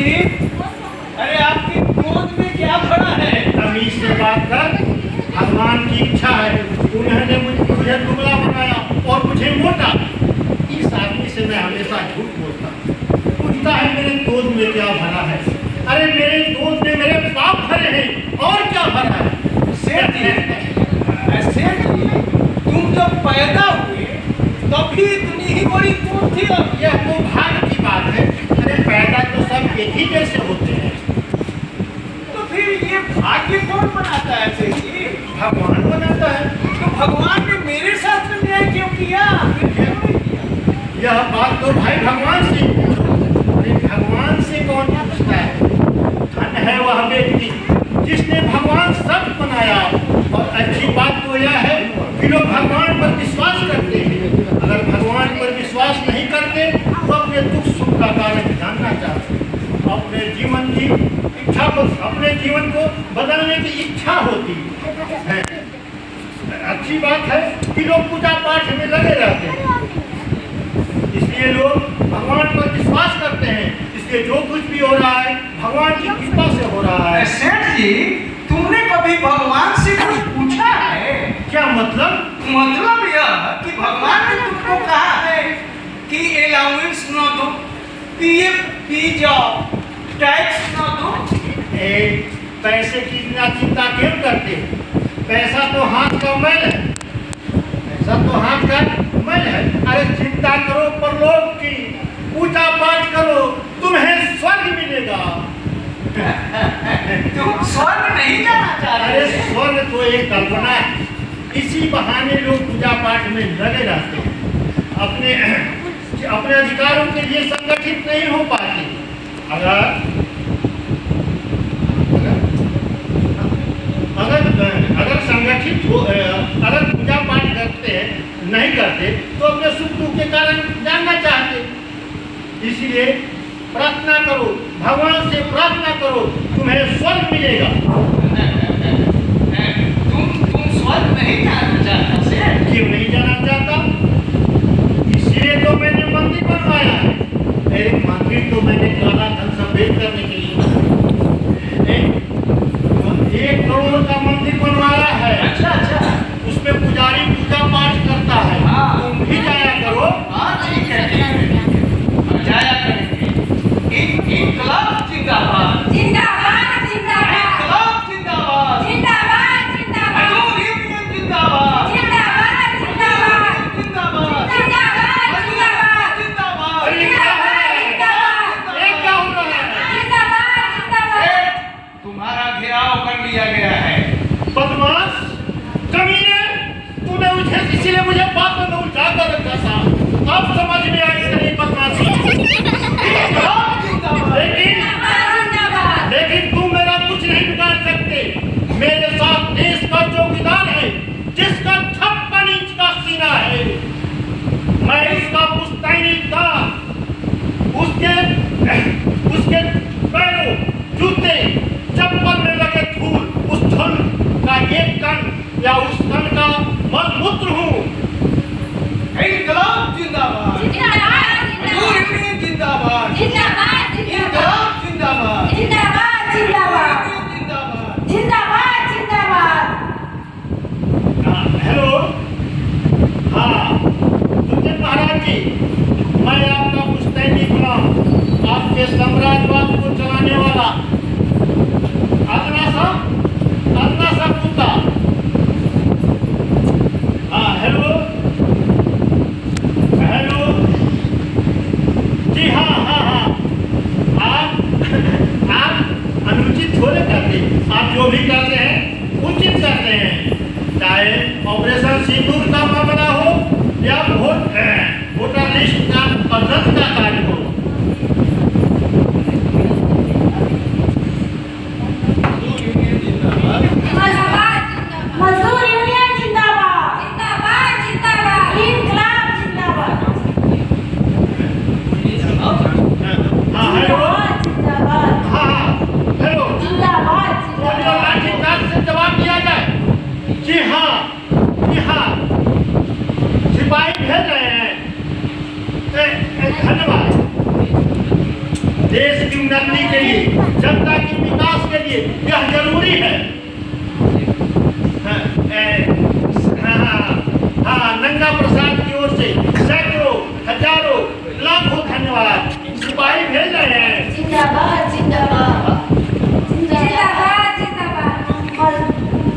जी, अरे आपकी गोद में क्या पड़ा है? तमीज से बात कर। भगवान की इच्छा है, उन्होंने मुझे दुबला बनाया और मुझे मोटा। इस आदमी से मैं हमेशा झूठ बोलता हूँ। पूछता है मेरे गोद में क्या भरा है। अरे मेरे गोद में मेरे पाप भरे हैं, और क्या भरा है? सेठ जी, तुम जब पैदा हुए तभी इतनी ही बड़ी गोद थी। अब यह तो भाग्य की बात है। अरे पैदा तो सब एक ही जैसे होते हैं। तो फिर ये भाग्य कौन बनाता है सेठ जी? भगवान बनाता है। तो भगवान ने मेरे साथ में न्याय क्यों किया? यह बात तो भाई भगवान से पूछो। अरे भगवान से कौन पूछता है? धन है वह व्यक्ति जिसने भगवान सब बनाया। और अच्छी बात तो यह है कि लोग भगवान पर विश्वास करते हैं। अगर भगवान पर विश्वास नहीं करते तो अपने दुख सुख का कारण जानना चाहते हैं। अपने जीवन की इच्छा को, अपने जीवन को बदलने की इच्छा होती है। अच्छी बात है कि लोग पूजा पाठ में लगे रहते हैं। इसलिए लोग भगवान पर विश्वास करते हैं। इसलिए जो कुछ भी हो रहा है भगवान की कृपा से हो रहा है। सेठ जी, तुमने कभी भगवान से कुछ पूछा है? क्या मतलब? मतलब यह कि भगवान ने तुमको कहा है कि अलाउंस न दो, पी जाओ, टैक्स न दो। पैसे की इतना चिंता क्यों करते? पैसा तो हाथ का मैल है। पैसा तो हाथ का मैल है। अरे चिंता करो परलोक की, पूजा पाठ करो, तुम्हें स्वर्ग मिलेगा। तुम स्वर्ग नहीं जाना चाहते? अरे स्वर्ग तो एक कल्पना है। इसी बहाने लोग पूजा पाठ में लगे रहते हैं। अपने अधिकारों के लिए संगठित नहीं हो पाते। अगर संगठित हो, अगर पूजा पाठ करते हैं नहीं करते तो अपने सुख दुख के कारण जानना चाहते। इसीलिए प्रार्थना करो, भगवान से प्रार्थना करो, तुम्हें स्वर्ग मिलेगा। तुम स्वर्ग नहीं जाना चाहता से? क्यों नहीं जाना चाहता? इसलिए तो मैंने मंदिर बनवाया है। एक मंदिर तो मैंने काला धन सफेद करने के लिए 1 करोड़ का मंदिर बनवाया है। अच्छा, उसमें पुजारी पूजा पाठ करता है। हाँ। तुम भी जाया करो। हाँ ठीक है, जाया करेंगे। इनकलाब जिंदाबाद, जिंदाबाद जिंदाबाद इनकलाब जिंदाबाद, जिंदाबाद जिंदाबाद मजदूर यूनियन जिंदाबाद, जिंदाबाद जिंदाबाद जिंदाबाद, जिंदाबाद जिंदाबाद। अरे क्या हो रहा है? ये क्या हो रहा है? जिंदाबाद तुम्हारा घेराव कर लिया गया है। बदमाश, कमीने, तूने मुझे इसीलिए मुझे बातों में उलझा कर रखा था। अब समझ में आई तेरी बदमाशी। लेकिन तुम मेरा कुछ नहीं बिगाड़ सकते। मेरे साथ देश का चौकीदार है जिसका 56 इंच का सीना है। मैं इसका पुश्तैनी था। उसके पैरों, जूते, चप्पल में लगे धूल, उस धूल का एक कण या उस कण का मलमूत्र हूँ। इनकलाब जिंदाबाद, मजदूर यूनियन जिंदाबाद, जिंदाबाद इनकलाब जिंदाबाद, जिंदाबाद जिंदाबाद जिंदाबाद। जिंदाबाद जिंदाबाद। हेलो, हाँ सुनते महाराज जी, मैं आपका पुश्तैनी गुलाम, आपके साम्राज्यवाद को चलाने वाला अदना सा कुत्ता। हाँ हेलो, जी हाँ, आप अनुचित थोड़े करते। आप जो भी करते हैं उचित करते हैं। चाहे ऑपरेशन सिंदूर का मामला हो या वोटर लिस्ट का रद्द का कार्य हो। मजदूर यूनियन जिंदाबाद, जिंदाबाद जिंदाबाद, इनकलाब जिंदाबाद, हाँ हेलो, जिंदाबाद हाँ हेलो, जिंदाबाद लाठी चार्ज से जवाब दिया जाए। जी हाँ, गंगा प्रसाद की ओर से सैकड़ों हजारों लाखों धन्यवाद। सिपाही भेज रहे हैं। जिंदाबाद जिंदाबाद जिंदाबाद जिंदाबाद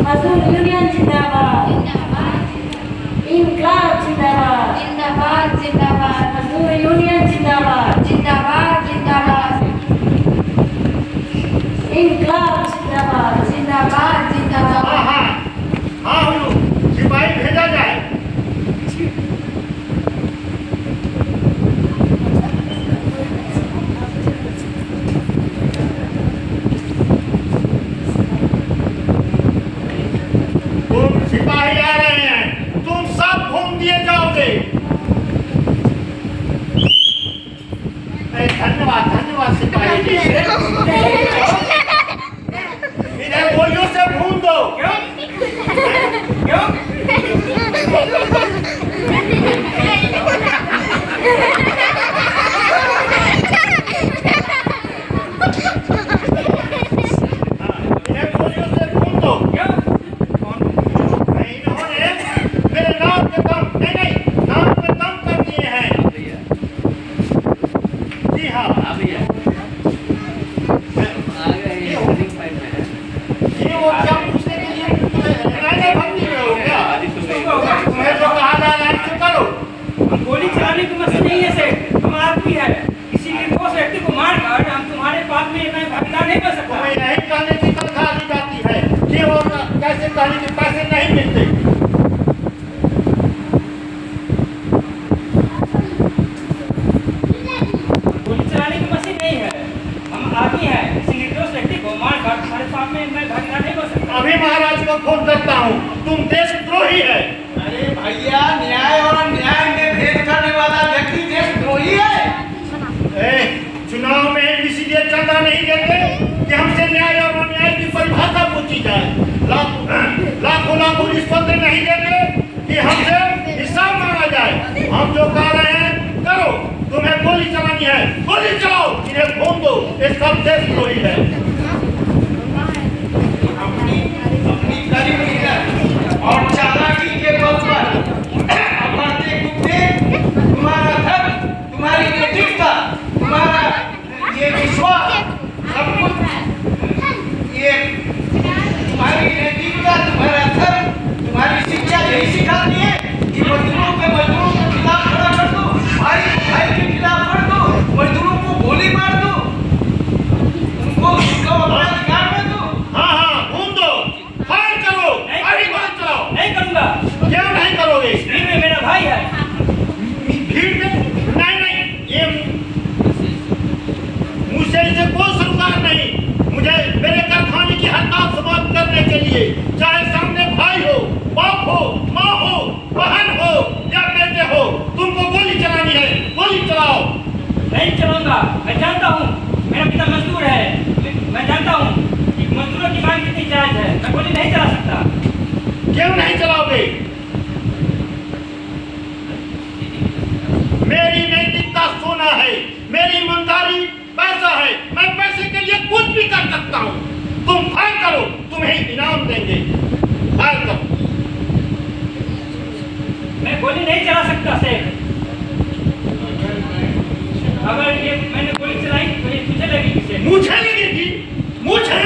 मजदूर यूनियन जिंदाबाद इंकलाब जिंदाबाद जिंदाबाद जिंदाबाद मजदूर यूनियन जिंदाबाद जिंदाबाद जिंदाबाद इंकलाब जिंदाबाद जिंदाबाद जिंदाबाद। हाँ हाँ हाँ हुजूर, सिपाही भेजा जाए। तुम सिपाही आ रहे हैं, तुम सब घूम दिए जाओगे। धन्यवाद धन्यवाद सिपाही जी। इन्हें गोलियों से भून दो। क्यों? इन्हें गोलियों से भून दो। नहीं, इन्होंने मेरे नाम पे दम नाम पे दम कर दिए हैं। जी हाँ, ये वो क्या पूछने के लिए राजा भक्ति में हो क्या? तुम्हें जो कहा जा रहा है उसे करो। हम गोली चलाने की मशीन नहीं है सेठ, हम आदमी है। किसी निर्दोष व्यक्ति को मारकर हम तुम्हारे पाप में मैं भागीदार नहीं कर सकता। तुम्हें यही कहने की तनख्वाह दी जाती है कि वो कैसे कहने के पैसे नहीं मिलते। गोली चलाने की मशीन नहीं है, हम आदमी है। किसी निर्दोष व्यक्ति को मारकर तुम्हारे पाप में मैं भागीदार नहीं कर सकता। अभी महाराज को फोन करता हूँ, तुम देशद्रोही है। अरे भैया, न्याय और अन्याय में भेद करने वाला व्यक्ति देशद्रोही है। चुनाव में इसीलिए चंदा नहीं देते कि हमसे न्याय और अन्याय की परिभाषा पूछी जाए। लाखों लाखों रिश्वतें नहीं देते कि हमसे हिसाब मांगा जाए। हम जो कह रहे हैं करो। तुम्हें गोली चलानी है, गोली चलाओ, इन्हें भून दो। ये सब देशद्रोही है। अपनी कड़ी मेहनत और चालाकी के बल पर अपने कुत्ते, तुम्हारा धर्म, तुम्हारी नैतिकता, तुम्हारा ये विश्वास, सब कुछ ये तुम्हारी नैतिकता, तुम्हारा धर्म, तुम्हारी शिक्षा यही सिखाती है कि मजदूरों के खिलाफ खड़ा कर दो, भाई के खिलाफ कर दो, मजदूरों को गोली मार दो, उनको अपना अधिकार में दो। हाँ हाँ, भून दो, फायर करो, अभी गोली चलाओ। नहीं करूंगा। क्यों नहीं करोगे? भीड़ में मेरा भाई है। भीड़ में नहीं, ये मुझसे इसे कोई सरोकार नहीं। मुझे मेरे कारखाने की हड़ताल समाप्त करने के लिए चाहे सामने भाई हो, बाप हो, माँ हो, बहन हो या बेटे हो, तुमको गोली चलानी है, गोली चलाओ। नहीं चलाऊंगा। मैं जानता हूँ मेरा पिता मजदूर है। मैं जानता हूँ कि मजदूरों की मांग कितनी जायज है। मैं गोली नहीं चला सकता। क्यों नहीं चलाओगे? मेरी नैतिकता सोना है, मेरी ईमानदारी पैसा है। मैं पैसे के लिए कुछ भी कर सकता हूँ। तुम फायर करो, तुम्हें इनाम देंगे। फायर करो। मैं गोली नहीं चला सकता सेठ। अगर ये मैंने गोली चलाई तो ये तुझे लगेगी सेठ। मुझे लगेगी, मुझे